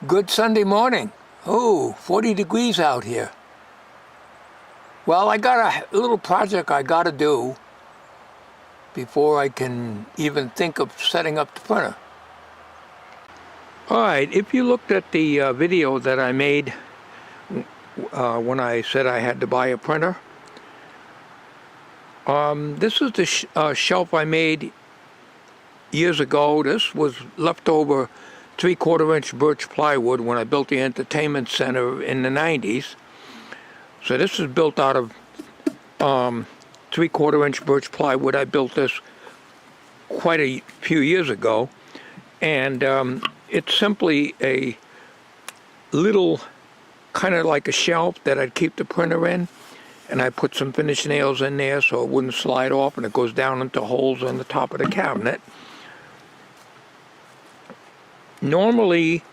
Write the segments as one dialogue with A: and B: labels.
A: Good Sunday morning. Oh, 40 degrees out here. Well, I got a little project I got to do before I can even think of setting up the printer. All right, if you looked at the video that I made when I said I had to buy a printer, this is the shelf I made years ago. This was leftover 3/4-inch birch plywood when I built the entertainment center in the 90s. So this is built out of 3/4-inch birch plywood. I built this quite a few years ago, and it's simply a little kind of like a shelf that I'd keep the printer in, and I put some finish nails in there so it wouldn't slide off, and it goes down into holes on the top of the cabinet. Normally,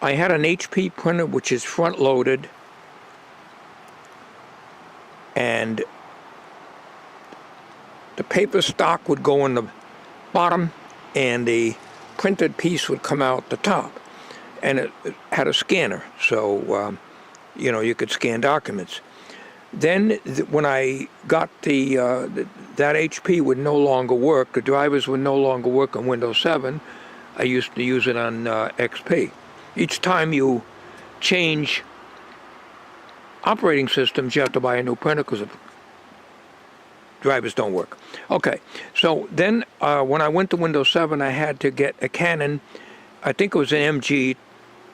A: I had an HP printer which is front-loaded, and the paper stock would go in the bottom, and the printed piece would come out the top. And it had a scanner, so you could scan documents. Then, when I got that HP would no longer work. The drivers would no longer work on Windows 7. I used to use it on XP. Each time you change operating systems, you have to buy a new printer because the drivers don't work. Okay, so then when I went to Windows 7, I had to get a Canon. I think it was an MG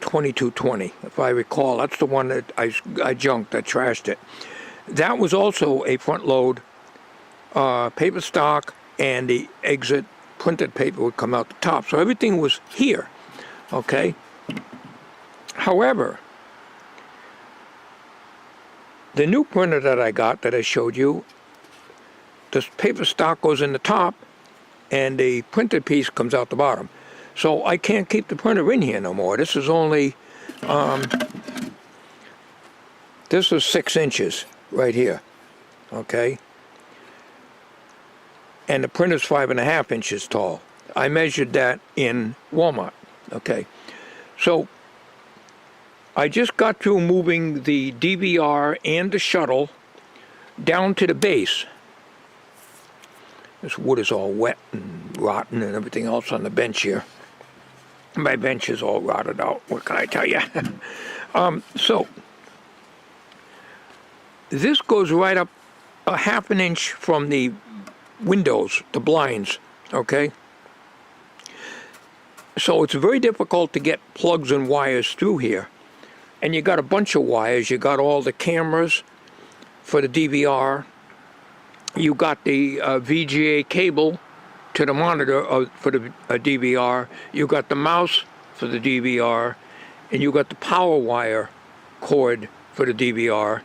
A: 2220, if I recall. That's the one that I junked, I trashed it. That was also a front load paper stock, and the exit printed paper would come out the top. So everything was here, okay? However, the new printer that I got, that I showed you, the paper stock goes in the top, and the printed piece comes out the bottom. So I can't keep the printer in here no more. This is only, this is 6 inches right here, okay? And the printer's 5.5 inches tall. I measured that in Walmart, okay? So I just got through moving the DVR and the shuttle down to the base. This wood is all wet and rotten and everything else on the bench here. My bench is all rotted out, what can I tell you? So this goes right up a 1/2 inch from the windows, the blinds, okay? So it's very difficult to get plugs and wires through here. And you got a bunch of wires. You got all the cameras for the DVR. You got the VGA cable to the monitor for the DVR. You got the mouse for the DVR. And you got the power wire cord for the DVR.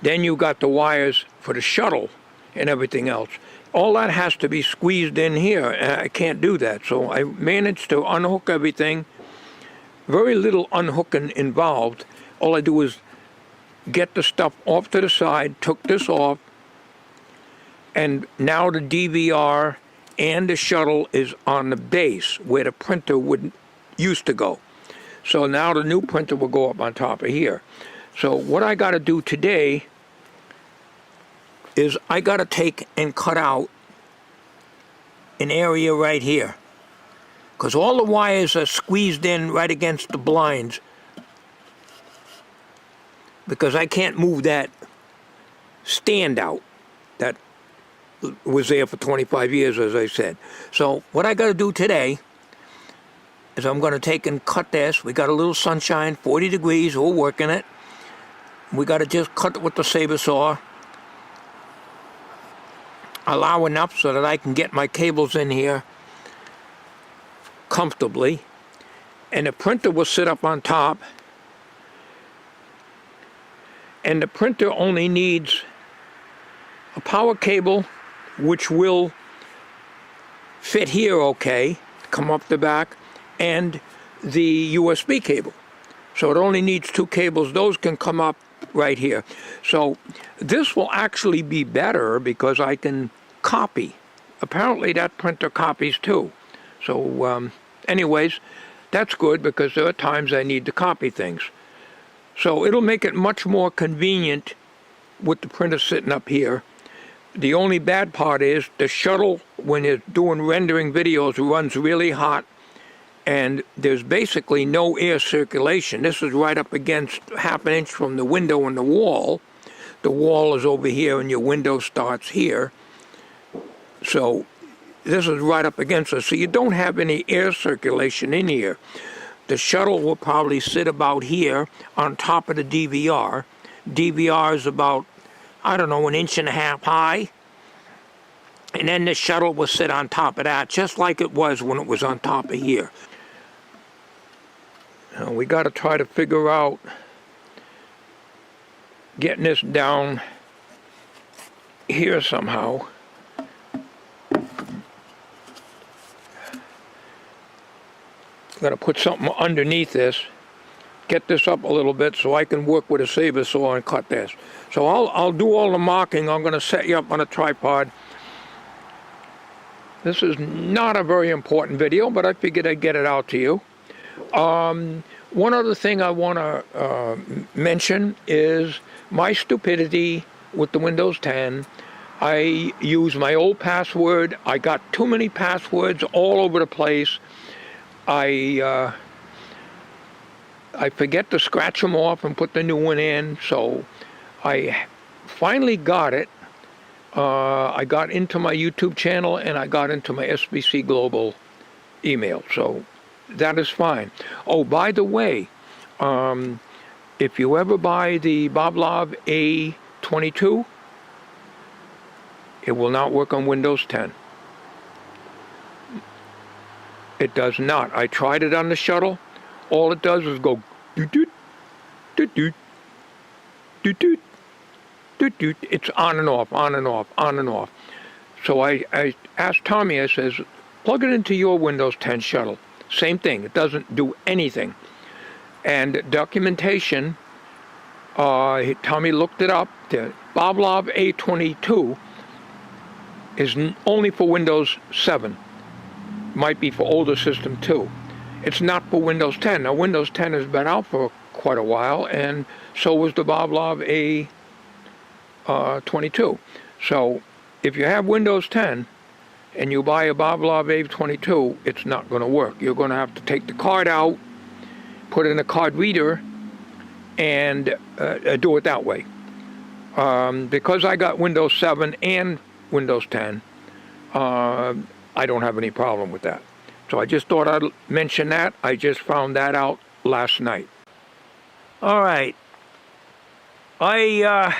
A: Then you got the wires for the shuttle and everything else. All that has to be squeezed in here. I can't do that. So I managed to unhook everything. Very little unhooking involved. All I do is get the stuff off to the side, took this off, and now the DVR and the shuttle is on the base where the printer used to go. So now the new printer will go up on top of here. So what I got to do today is I got to take and cut out an area right here, because all the wires are squeezed in right against the blinds, because I can't move that standout that was there for 25 years, as I said. So what I got to do today is I'm going to take and cut this. We got a little sunshine, 40 degrees, we're working it. We got to just cut it with the saber saw. Allow enough so that I can get my cables in here comfortably. And the printer will sit up on top. And the printer only needs a power cable, which will fit here okay, come up the back, and the USB cable. So it only needs 2 cables. Those can come up right here. So this will actually be better because I can copy. Apparently that printer copies too. So anyways, That's good because there are times I need to copy things. So it'll make it much more convenient with the printer sitting up here. The only bad part is the shuttle, when it's doing rendering videos, runs really hot, and there's basically no air circulation. This is right up against half an inch from the window in the wall. The wall is over here and your window starts here. So this is right up against us. So you don't have any air circulation in here. The shuttle will probably sit about here on top of the DVR. DVR is about, I don't know, 1.5 inches high. And then the shuttle will sit on top of that, just like it was when it was on top of here. Now we got to try to figure out getting this down here somehow. Got to put something underneath this, get this up a little bit so I can work with a saber saw and cut this. So I'll do all the marking. I'm going to set you up on a tripod. This is not a very important video, but I figured I'd get it out to you. One other thing I want to mention is my stupidity with the Windows 10. I use my old password. I got too many passwords all over the place. I forget to scratch them off and put the new one in, so I finally got it. I got into my YouTube channel and I got into my SBC Global email, so that is fine. Oh, by the way, if you ever buy the Boblov A22, it will not work on Windows 10. It does not. I tried it on the shuttle. All it does is go doot doot doot doot doot. It's on and off, on and off, on and off. So I asked Tommy, I says, plug it into your Windows 10 shuttle. Same thing, it doesn't do anything. And documentation, Tommy looked it up. The Boblov A22 is only for Windows 7. Might be for older system too. It's not for Windows 10. Now Windows 10 has been out for quite a while, and so was the Boblov A22. So if you have Windows 10 and you buy a Boblov A22, it's not going to work. You're going to have to take the card out, put it in a card reader, and do it that way. Because I got Windows 7 and Windows 10, I don't have any problem with that. So I just thought I'd mention that. I just found that out last night. All right. I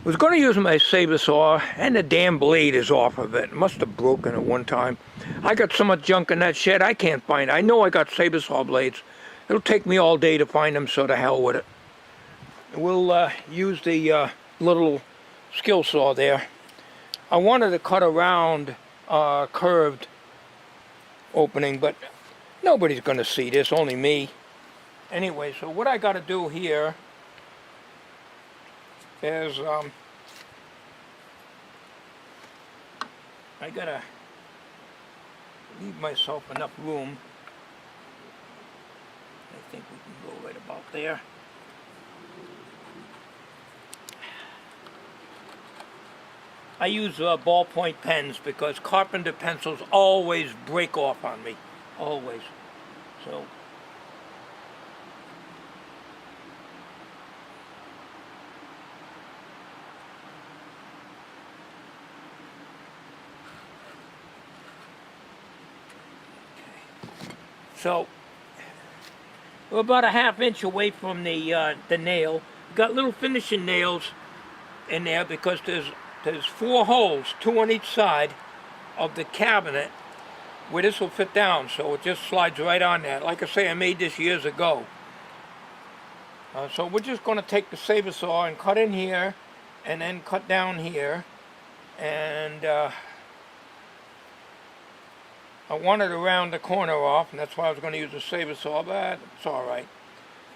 A: was going to use my saber saw, and the damn blade is off of it. It must have broken at one time. I got so much junk in that shed, I can't find it. I know I got saber saw blades. It'll take me all day to find them, so to hell with it. We'll use the little skill saw there. I wanted to cut around curved opening, but nobody's going to see this, only me. Anyway, so what I got to do here is I got to leave myself enough room. I think we can go right about there. I use ballpoint pens because carpenter pencils always break off on me, always. So So we're about a ½ inch away from the nail. Got little finishing nails in there because there's 4 holes, 2 on each side of the cabinet where this will fit down, so it just slides right on there. Like I say, I made this years ago. So we're just going to take the saber saw and cut in here and then cut down here, and I wanted to round the corner off, and that's why I was going to use a saber saw, but it's all right.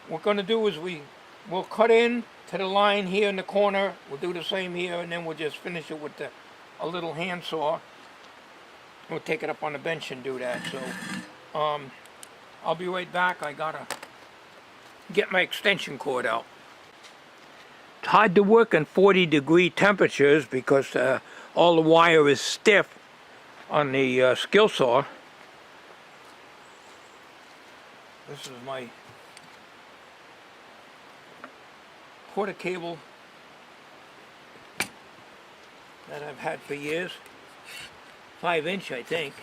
A: What we're going to do is we'll cut in to the line here in the corner. We'll do the same here, and then we'll just finish it with a little hand saw. We'll take it up on the bench and do that. So I'll be right back. I gotta get my extension cord out. It's hard to work in 40-degree temperatures because all the wire is stiff on the skill saw. This is my quarter cable that I've had for years. 5-inch, I think.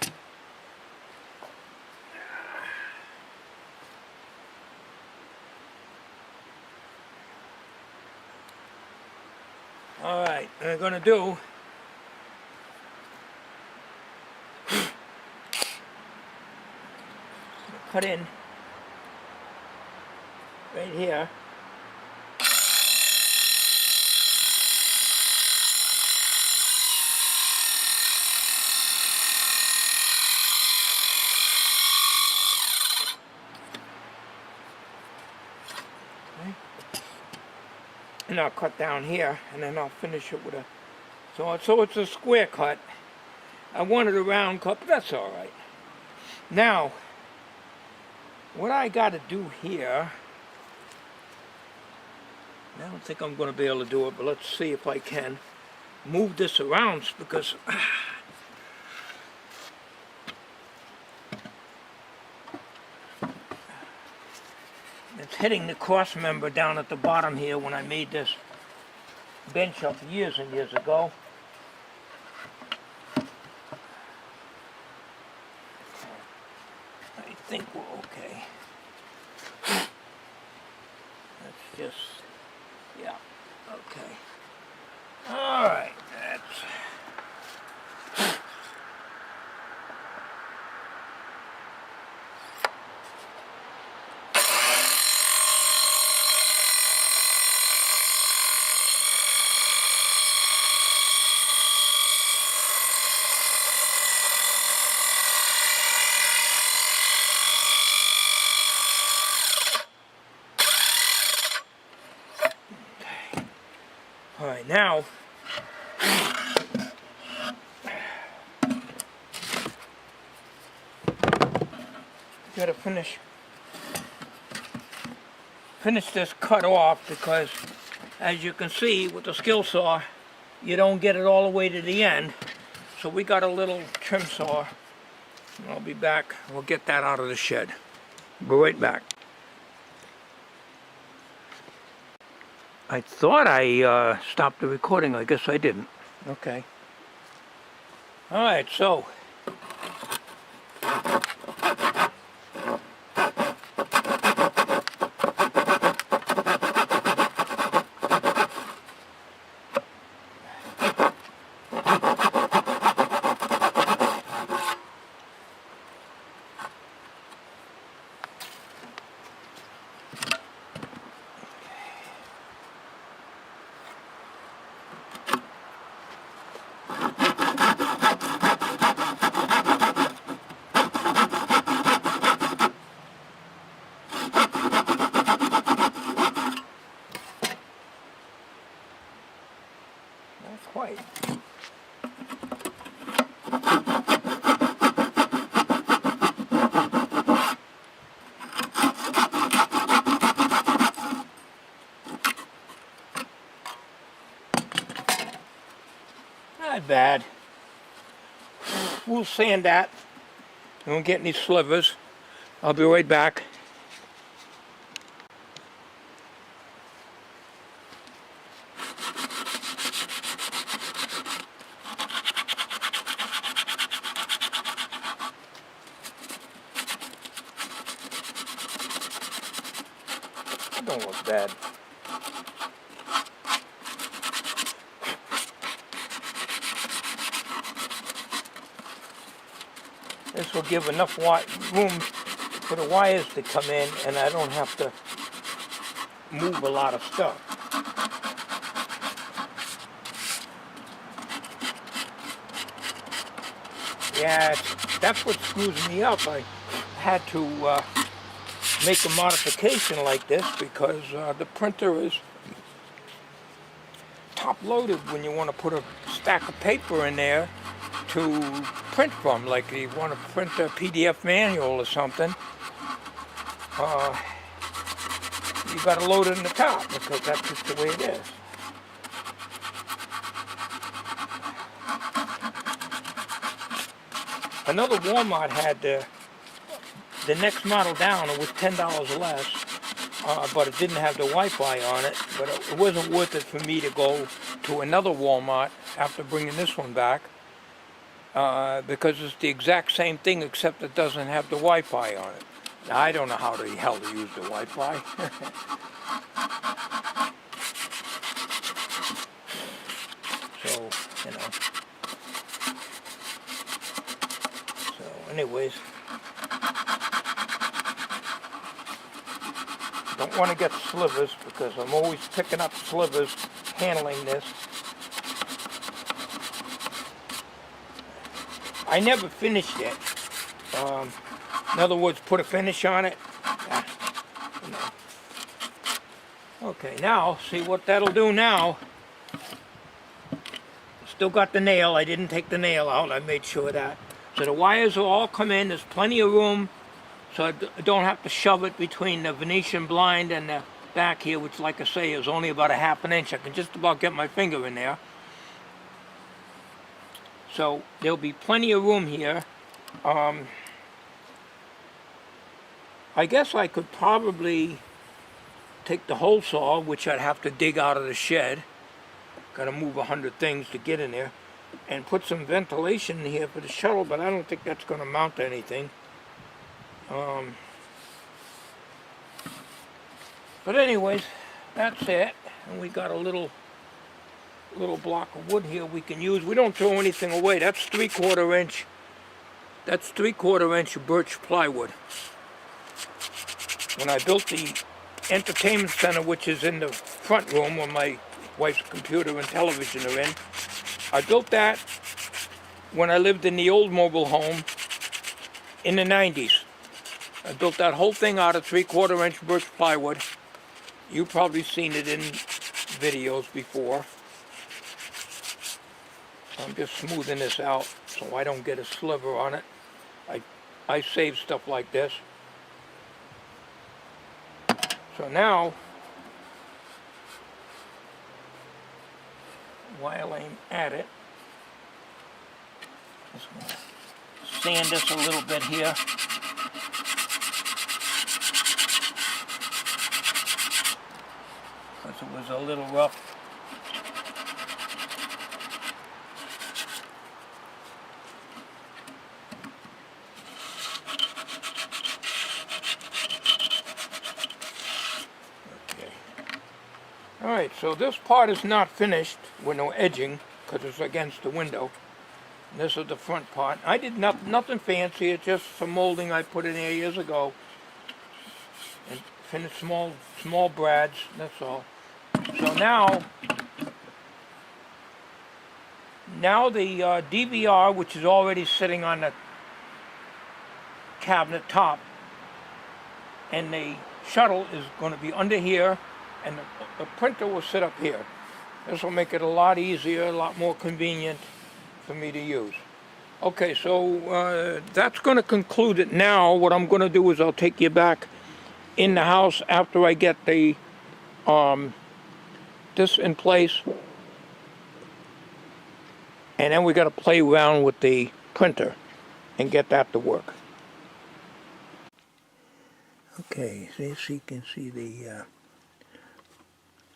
A: All right, what I'm gonna do, cut in right here. And I'll cut down here, and then I'll finish it with a, so it's a square cut. I wanted a round cut, but that's all right. Now, what I got to do here, I don't think I'm going to be able to do it, but let's see if I can move this around, because it's hitting the cross member down at the bottom here when I made this bench up years and years ago. I think we're okay. Let's just, yeah, okay. All right, that's... All right, now, gotta finish this cut off, because as you can see with the skill saw, you don't get it all the way to the end. So we got a little trim saw. I'll be back. We'll get that out of the shed. Be right back. I thought I stopped the recording. I guess I didn't. Okay. All right, so quite. Not bad. We'll sand that. Don't get any slivers. I'll be right back. Don't look bad. This will give enough room for the wires to come in, and I don't have to move a lot of stuff. Yeah, that's what screws me up. I had to make a modification like this because the printer is top-loaded when you want to put a stack of paper in there to print from. Like you want to print a PDF manual or something, you got to load it in the top because that's just the way it is. Another Walmart had the next model down. It was $10 less, but it didn't have the Wi-Fi on it. But it wasn't worth it for me to go to another Walmart after bringing this one back because it's the exact same thing except it doesn't have the Wi-Fi on it. Now, I don't know how the hell to use the Wi-Fi. So, you know. So, anyways. Don't want to get slivers because I'm always picking up slivers handling this. I never finished it. In other words, put a finish on it. Okay, now, see what that'll do now. Still got the nail. I didn't take the nail out. I made sure of that. So the wires will all come in. There's plenty of room. So I don't have to shove it between the Venetian blind and the back here, which, like I say, is only about a ½ inch. I can just about get my finger in there. So there'll be plenty of room here. I guess I could probably take the hole saw, which I'd have to dig out of the shed. Got to move 100 things to get in there. And put some ventilation in here for the shuttle, but I don't think that's going to mount to anything. But anyways, that's it. And we got a little block of wood here we can use. We don't throw anything away. That's 3/4 inch. That's 3/4 inch birch plywood. When I built the entertainment center, which is in the front room where my wife's computer and television are in, I built that when I lived in the old mobile home in the 90s. I built that whole thing out of 3/4 inch birch plywood. You've probably seen it in videos before. I'm just smoothing this out so I don't get a sliver on it. I save stuff like this. So now, while I'm at it, just gonna sand this a little bit here. Because it was a little rough. Alright, so this part is not finished with no edging because it's against the window. And this is the front part. I did nothing fancy, it's just some molding I put in there years ago. And finished small brads, that's all. So now the DVR, which is already sitting on the cabinet top, and the shuttle is going to be under here, and the printer will sit up here. This will make it a lot easier, a lot more convenient for me to use. Okay, so that's going to conclude it now. What I'm going to do is I'll take you back in the house after I get the this in place, and then we got to play around with the printer and get that to work. Okay, so you can see the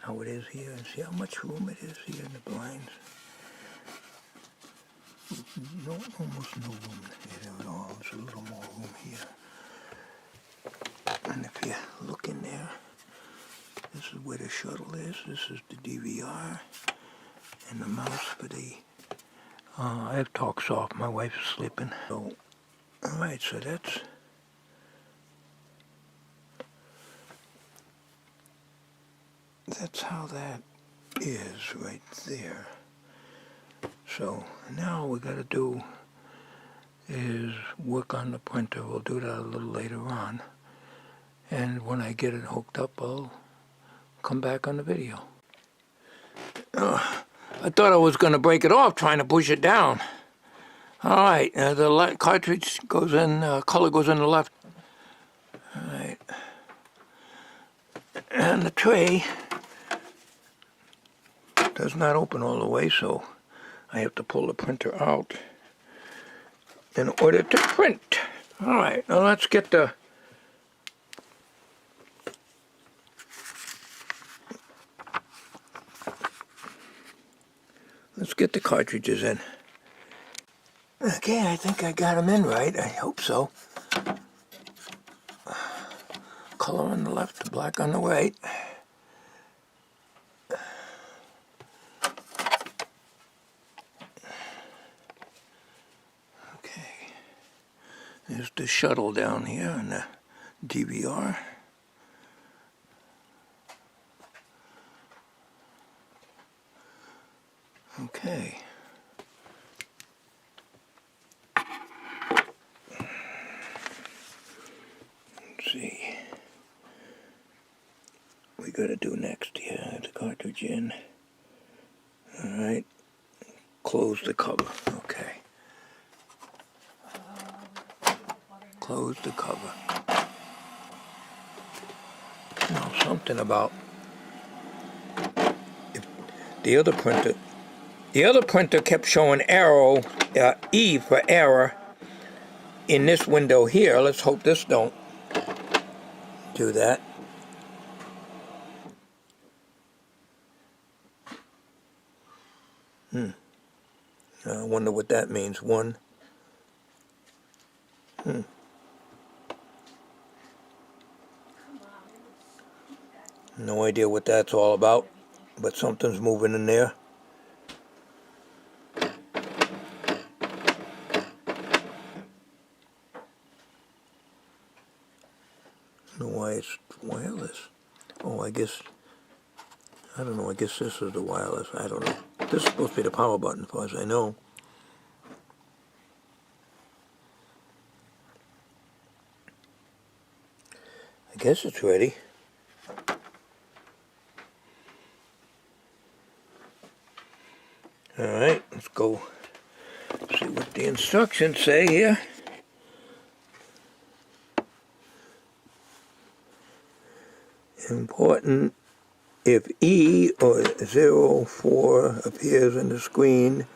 A: how it is here, and see how much room it is here in the blinds. Almost no room here at all. There's a little more room here. And if you look in there, this is where the shuttle is. This is the DVR and the mouse for the. I have talk soft. My wife's sleeping. So, all right. So that's how that is right there. So now what we got to do is work on the printer. We'll do that a little later on. And when I get it hooked up, I'll come back on the video. I thought I was going to break it off trying to push it down. All right, the cartridge goes in, color goes in the left. All right. And the tray does not open all the way, so I have to pull the printer out in order to print. All right, now let's get the cartridges in. Okay, I think I got them in right. I hope so. Color on the left, black on the right. Okay. There's the shuttle down here and the DVR. Okay. Let's see. We gotta do next here. The cartridge in. Alright. Close the cover. Okay. Close the cover. Now something about if the other printer kept showing arrow E for error in this window here. Let's hope this don't do that. I wonder what that means. One. No idea what that's all about, but something's moving in there. I don't know why it's wireless. Oh, I don't know, I guess this is the wireless. I don't know. This is supposed to be the power button, as far as I know. I guess it's ready. Alright, let's go see what the instructions say here. Important, if E or 04 appears in the screen,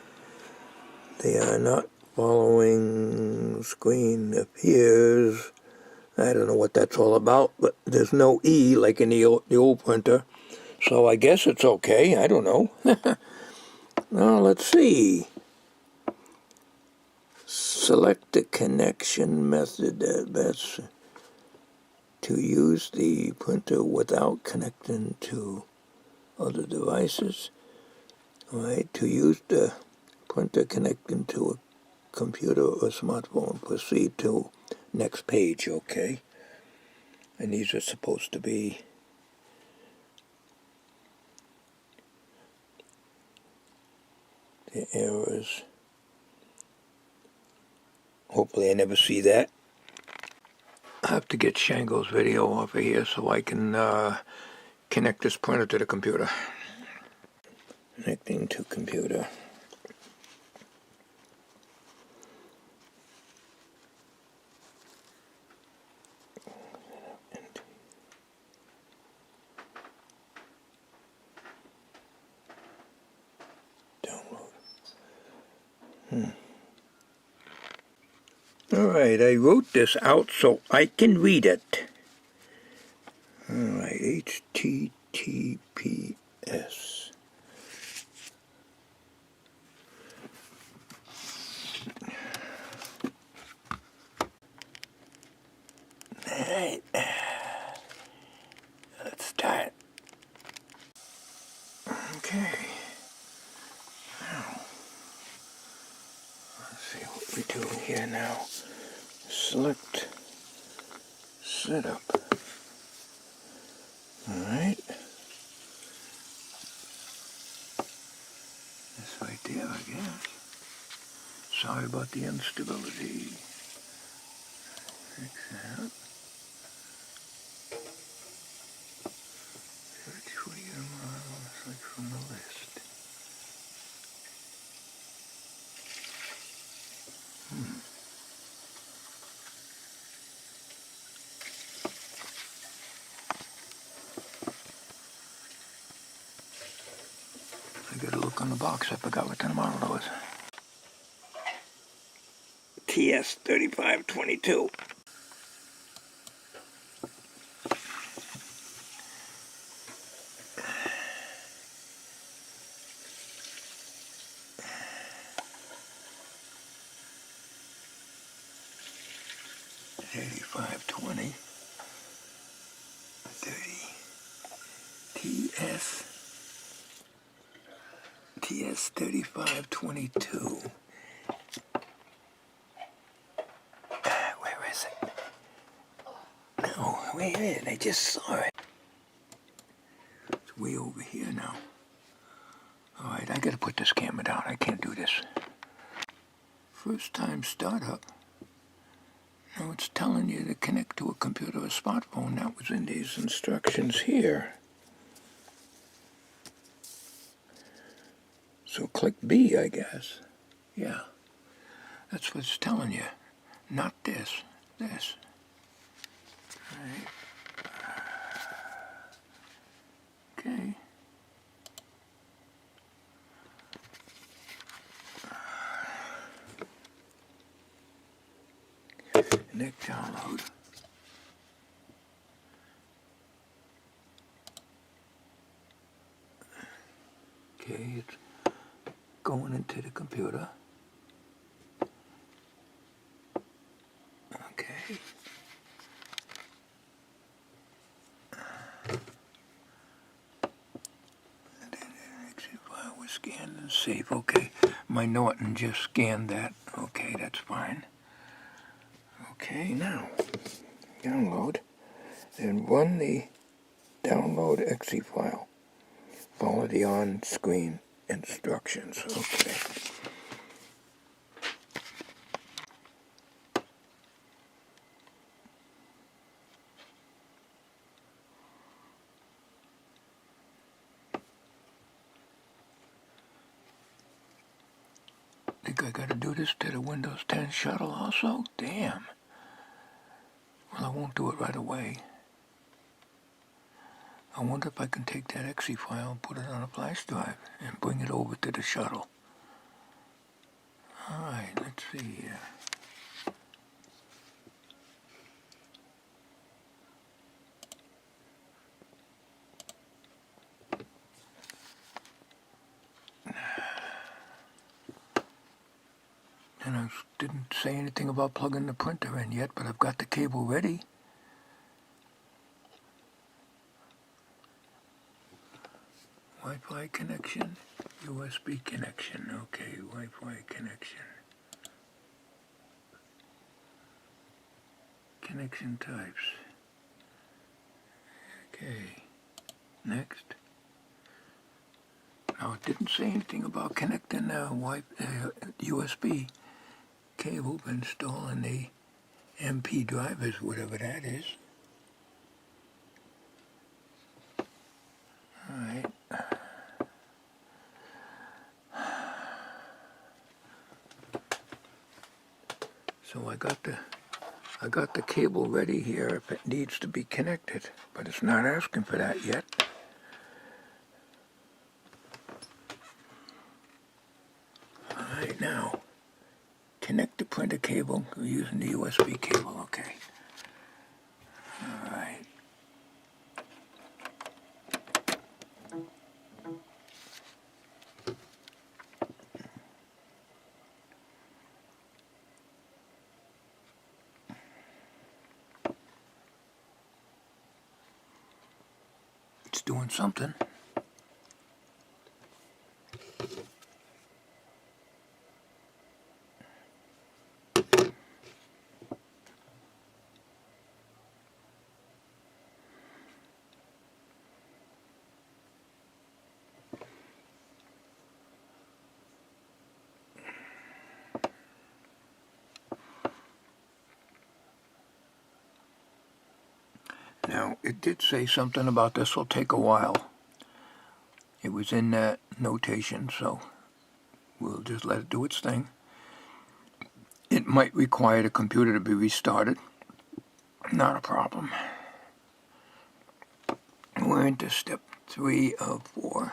A: they are not following screen appears. I don't know what that's all about, but there's no E like in the old printer, so I guess it's okay. I don't know. Now let's see. Select the connection method that's to use the printer without connecting to other devices. All right, to use the printer connecting to a computer or smartphone, proceed to next page. Okay, and these are supposed to be the errors. Hopefully I never see that. I have to get Shango's video off of here so I can connect this printer to the computer. Connecting to computer. Download. Alright, I wrote this out so I can read it. Alright, HTTPS. Alright, let's start. Okay. Now, let's see what we do here now. Select setup. Alright. That's right there, I guess. Sorry about the instability. Fix that. Search for your model, select from the list. box. I forgot what the model was. TS3522. TS3520. 3522. Where is it? No, where is it? I just saw it. It's way over here now. Alright, I gotta put this camera down. I can't do this. First time startup. Now it's telling you to connect to a computer or smartphone. That was in these instructions here. So click B, I guess. Yeah, that's what it's telling you. Not this. This. Right. Okay. Next download. Okay, it's going into the computer. Okay. And then exit file was scanned and save. Okay, my Norton just scanned that. Okay, that's fine. Okay, now download and run the download exe file. Follow the on-screen instructions. Okay. Think I gotta do this to the Windows 10 shuttle also? Damn. Well, I won't do it right away. I wonder if I can take that exe file and put it on a flash drive and bring it over to the shuttle. Alright, let's see here. And I didn't say anything about plugging the printer in yet, but I've got the cable ready. Wi-Fi connection, USB connection. Okay, Wi-Fi connection. Connection types. Okay, next. Now it didn't say anything about connecting the USB cable, but installing the MP drivers, whatever that is. Alright. So I got the cable ready here if it needs to be connected, but it's not asking for that yet. Alright, now connect the printer cable using the USB cable. Okay. Alright. It's doing something. Now, it did say something about this will take a while. It was in that notation, so we'll just let it do its thing. It might require the computer to be restarted. Not a problem. We're into step 3 of 4.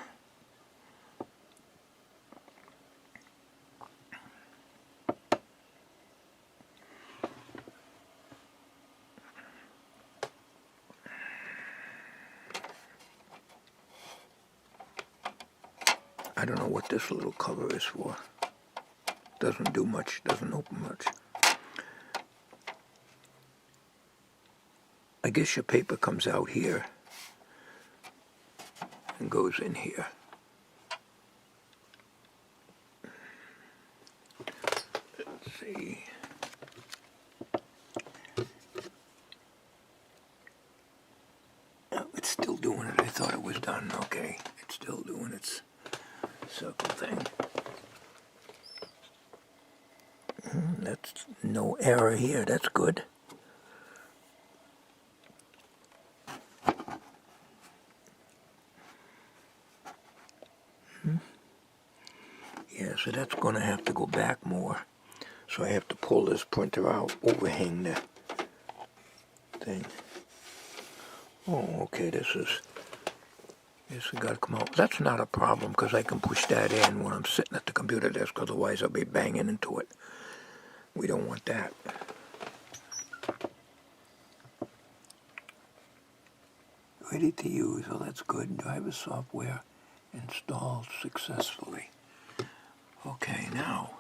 A: don't know what this little cover is for. Doesn't do much, doesn't open much. I guess your paper comes out here and goes in here. Let's see. Oh, it's still doing it. I thought it was done. Okay, it's still doing its circle thing. That's no error here. That's good. Yeah, so that's going to have to go back more. So I have to pull this printer out, overhang the thing. Oh, okay, this has got to come out. That's not a problem because I can push that in when I'm sitting at the computer desk. Otherwise, I'll be banging into it. We don't want that. Ready to use. Oh, that's good. Driver software installed successfully. Okay, now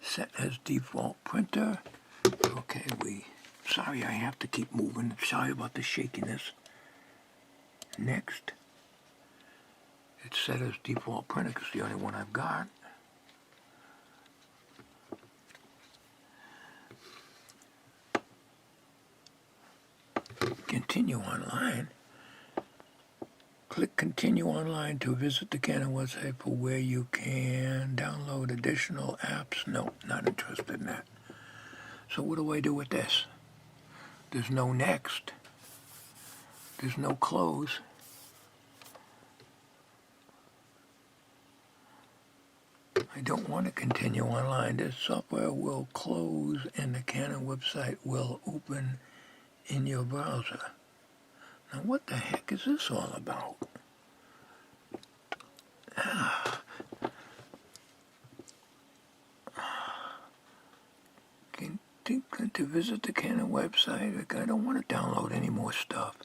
A: set as default printer. Okay, sorry I have to keep moving. Sorry about the shakiness. Next. It's set as default printer because it's the only one I've got. Continue online. Click continue online to visit the Canon website for where you can download additional apps. No, not interested in that. So what do I do with this? There's no next. There's no close. I don't want to continue online. This software will close and the Canon website will open in your browser. Now what the heck is this all about? To visit the Canon website, I don't want to download any more stuff.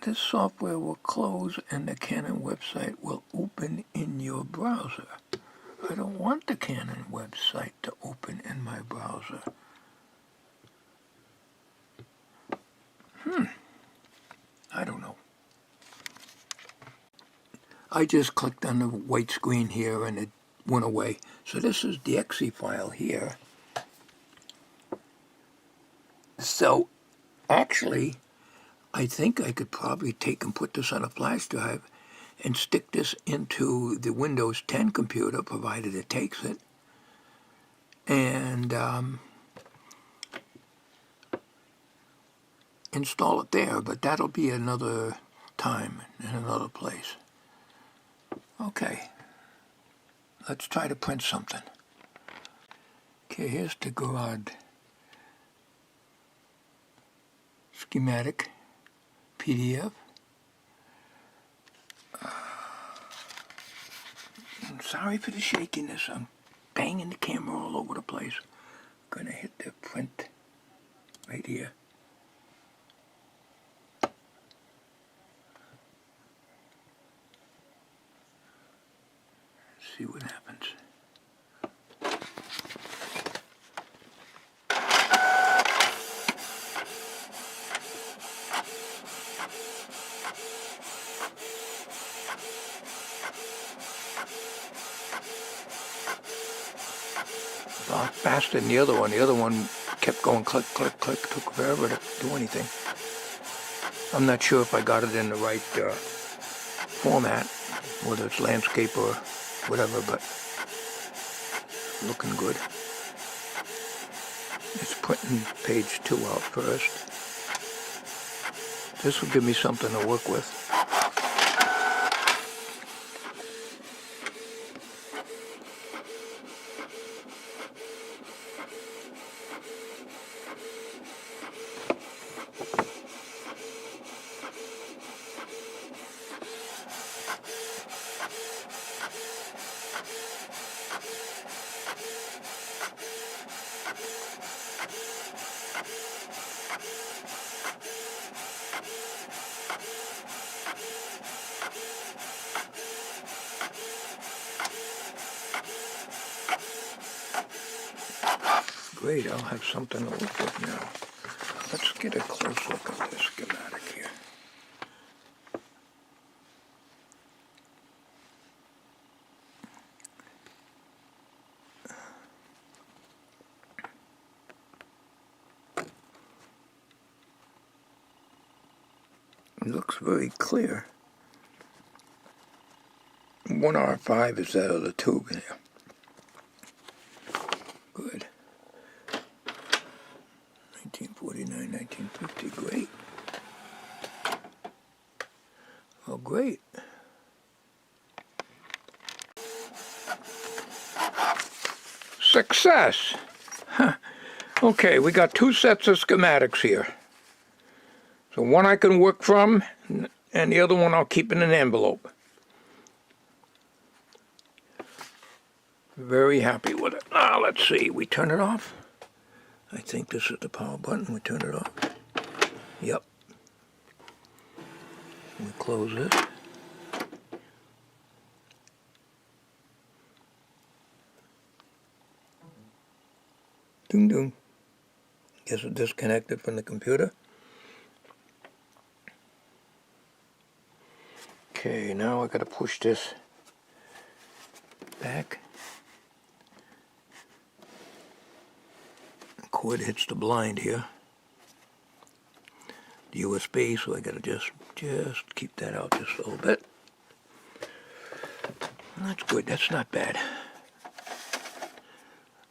A: This software will close and the Canon website will open in your browser. I don't want the Canon website to open in my browser. I don't know. I just clicked on the white screen here and it went away. So this is the exe file here. So actually, I think I could probably take and put this on a flash drive and stick this into the Windows 10 computer, provided it takes it, and install it there, but that'll be another time in another place. Okay, let's try to print something. Okay, here's the Garage schematic PDF. I'm sorry for the shakiness. I'm banging the camera all over the place. I'm gonna hit the print right here. See what happens. A lot faster than the other one. The other one kept going click, click, click. Took forever to do anything. I'm not sure if I got it in the right format, whether it's landscape or whatever, but looking good. It's printing page 2 out first. This will give me something to work with. Great, I'll have something to look at now. Let's get a close look at this schematic here. It looks very clear. 1R5 is that other tube here. Good. 1949, 1950, great. Oh, great. Success! Huh. Okay, we got two sets of schematics here. So one I can work from, and the other one I'll keep in an envelope. Very happy with it. Now, let's see, we turn it off. I think this is the power button. We turn it off. Yep. We close this. Ding ding. Guess it disconnected from the computer. Okay, now I gotta push this back. The cord hits the blind here. The USB, so I gotta just keep that out just a little bit. That's good, that's not bad.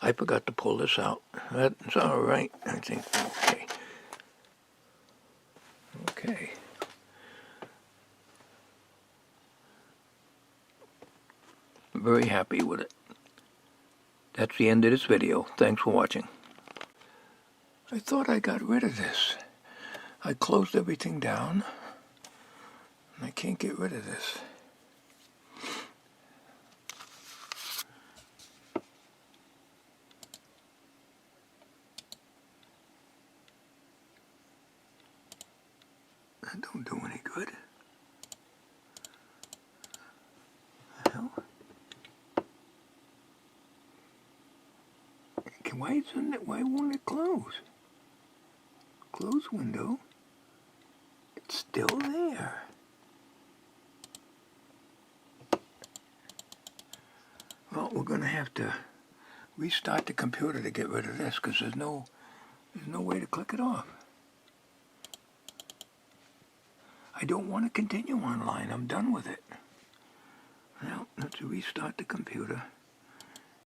A: I forgot to pull this out. That's all right, I think. Okay. Okay. I'm very happy with it. That's the end of this video. Thanks for watching. I thought I got rid of this. I closed everything down, and I can't get rid of this. That don't do any good. The hell? Why won't it close? Close window. It's still there. Well, we're gonna have to restart the computer to get rid of this because there's no way to click it off. I don't want to continue online. I'm done with it. Well, let's restart the computer.